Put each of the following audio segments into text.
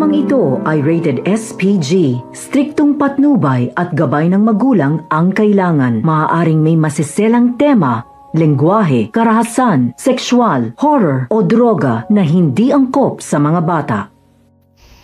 Programang ito ay rated SPG. Striktong patnubay at gabay ng magulang ang kailangan. Maaaring may masiselang tema, lengguwahe, karahasan, sexual, horror o droga na hindi angkop sa mga bata.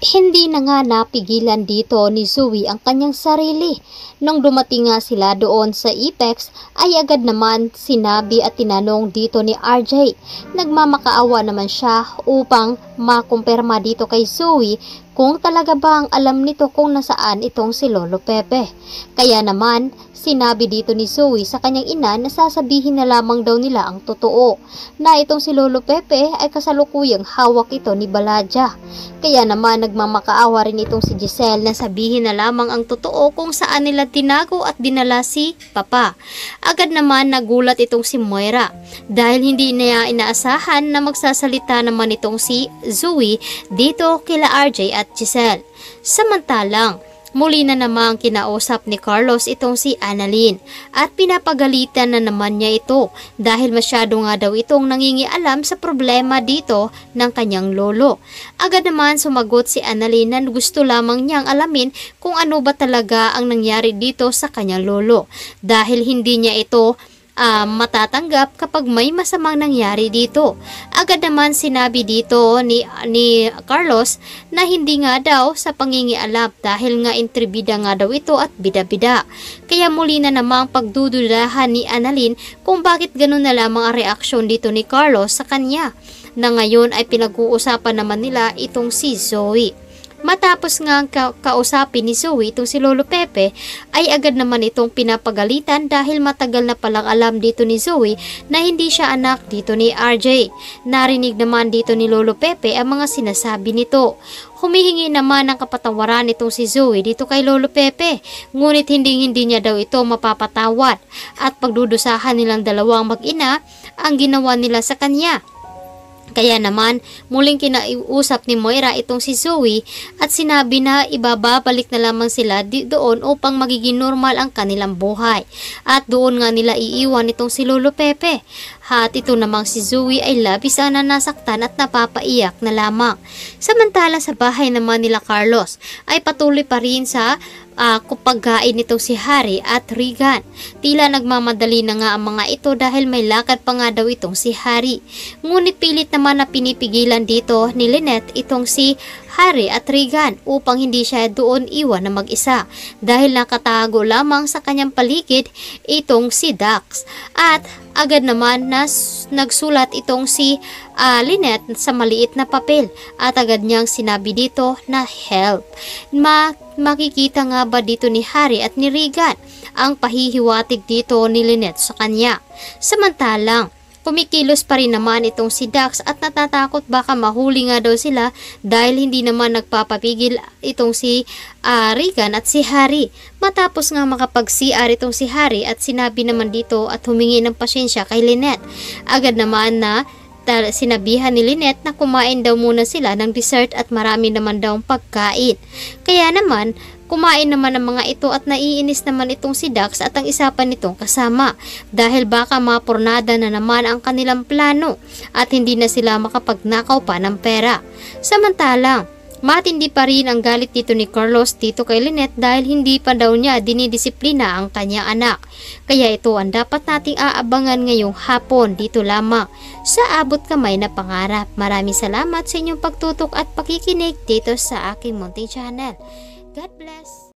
Hindi na nga napigilan dito ni Zoe ang kanyang sarili. Nung dumating nga sila doon sa Apex, ay agad naman sinabi at tinanong dito ni RJ. Nagmamakaawa naman siya upang makumpirma dito kay Zoe kung talaga bang alam nito kung nasaan itong si Lolo Pepe. Kaya naman, sinabi dito ni Zoe sa kanyang ina na sasabihin na lamang daw nila ang totoo, na itong si Lolo Pepe ay kasalukuyang hawak ito ni Baladja. Kaya naman nagmamakaawa rin itong si Giselle na sabihin na lamang ang totoo kung saan nila tinago at dinala si Papa. Agad naman nagulat itong si Moira dahil hindi niya inaasahan na magsasalita naman itong si Zoe dito kila RJ at Giselle. Samantalang, muli na namang kinausap ni Carlos itong si Annalyn at pinapagalitan na naman niya ito dahil masyado nga daw itong nangingialam sa problema dito ng kanyang lolo. Agad naman sumagot si Annalyn na gusto lamang niyang alamin kung ano ba talaga ang nangyari dito sa kanyang lolo dahil hindi niya ito matatanggap kapag may masamang nangyari dito. Agad naman sinabi dito ni Carlos na hindi nga daw sa pangingialam dahil nga intribida nga daw ito at bida-bida. Kaya muli na namang pagdududahan ni Annalyn kung bakit ganun na lamang ang reaksyon dito ni Carlos sa kanya, na ngayon ay pinag-uusapan naman nila itong si Zoe. Matapos nga kausapin ni Zoe itong si Lolo Pepe, ay agad naman itong pinapagalitan dahil matagal na palang alam dito ni Zoe na hindi siya anak dito ni RJ. Narinig naman dito ni Lolo Pepe ang mga sinasabi nito. Humihingi naman ng kapatawaran itong si Zoe dito kay Lolo Pepe, ngunit hindi niya daw ito mapapatawad at pagdudusahan nilang dalawang mag-ina ang ginawa nila sa kanya. Kaya naman, muling kinausap ni Moira itong si Zoe at sinabi na ibababalik na lamang sila doon upang magiging normal ang kanilang buhay. At doon nga nila iiwan itong si Lolo Pepe. At ito namang si Zoe ay labis na nasaktan at napapaiyak na lamang. Samantala sa bahay naman nila Carlos ay patuloy pa rin sa pagkain nitong si Harry at Regan. Tila nagmamadali na nga ang mga ito dahil may lakad pa nga daw itong si Harry. Ngunit pilit naman na pinipigilan dito ni Lynette itong si Harry at Regan upang hindi siya doon iwan na mag-isa dahil nakatago lamang sa kanyang paligid itong si Dax. At agad naman nagsulat itong si Lynette sa maliit na papel at agad niyang sinabi dito na help. Makikita nga ba dito ni Harry at ni Regan ang pahihiwatig dito ni Lynette sa kanya. Samantalang, kumikilos pa rin naman itong si Dax at natatakot baka mahuli nga daw sila dahil hindi naman nagpapapigil itong si Regan at si Harry. Matapos nga makapag-CR itong si Harry at sinabi naman dito at humingi ng pasensya kay Lynette. Agad naman na sinabihan ni Lynette na kumain daw muna sila ng dessert at marami naman daw pagkain. Kaya naman, kumain naman ang mga ito at naiinis naman itong si Dax at ang isa pa nitong kasama dahil baka mapurnada na naman ang kanilang plano at hindi na sila makapagnakaw pa ng pera. Samantalang, matindi pa rin ang galit dito ni Carlos dito kay Lynette dahil hindi pa daw niya dinidisiplina ang kanyang anak. Kaya ito ang dapat nating aabangan ngayong hapon dito lamang sa Abot Kamay na Pangarap. Maraming salamat sa inyong pagtutok at pakikinig dito sa aking munting channel. God bless!